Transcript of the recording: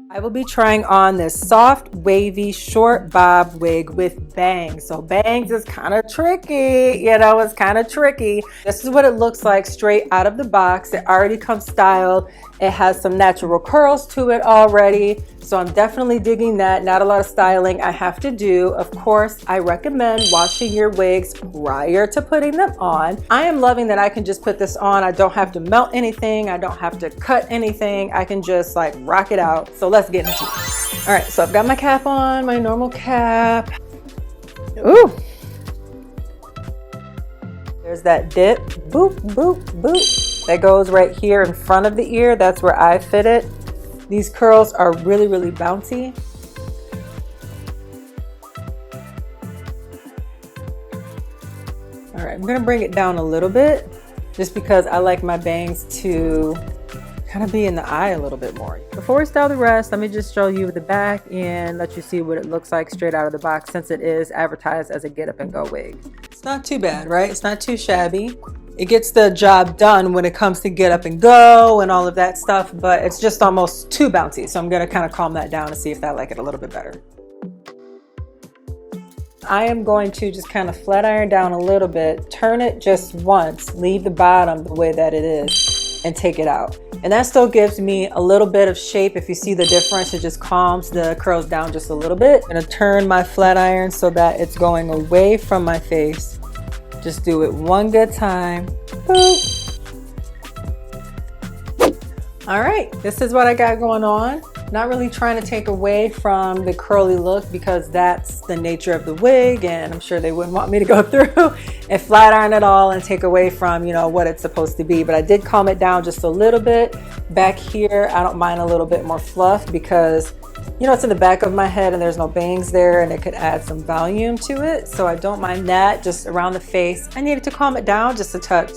I will be trying on this soft, wavy, short bob wig with bangs. So bangs is kind of tricky, you know, it's kind of tricky. This is what it looks like straight out of the box. It already comes styled. It has some natural curls to it already. So I'm definitely digging that. Not a lot of styling I have to do. Of course, I recommend washing your wigs prior to putting them on. I am loving that I can just put this on. I don't have to melt anything. I don't have to cut anything. I can just like rock it out. So let's get into it. All right, so I've got my cap on, my normal cap. Ooh. There's that dip, boop, boop, boop. That goes right here in front of the ear. That's where I fit it. These curls are really, really bouncy. All right, I'm gonna bring it down a little bit just because I like my bangs to kind of be in the eye a little bit more. Before we style the rest, let me just show you the back and let you see what it looks like straight out of the box since it is advertised as a get up and go wig. It's not too bad, right? It's not too shabby. It gets the job done when it comes to get up and go and all of that stuff, but it's just almost too bouncy. So I'm gonna kind of calm that down and see if I like it a little bit better. I am going to just kind of flat iron down a little bit, turn it just once, leave the bottom the way that it is, and take it out. And that still gives me a little bit of shape. If you see the difference, it just calms the curls down just a little bit. I'm gonna turn my flat iron so that it's going away from my face. Just do it one good time. Boop. All right, this is what I got going on. Not really trying to take away from the curly look because that's the nature of the wig and I'm sure they wouldn't want me to go through and flat iron it all and take away from, you know, what it's supposed to be. But I did calm it down just a little bit. Back here, I don't mind a little bit more fluff because, you know, it's in the back of my head and there's no bangs there and it could add some volume to it. So I don't mind that. Just around the face, I needed to calm it down just a touch.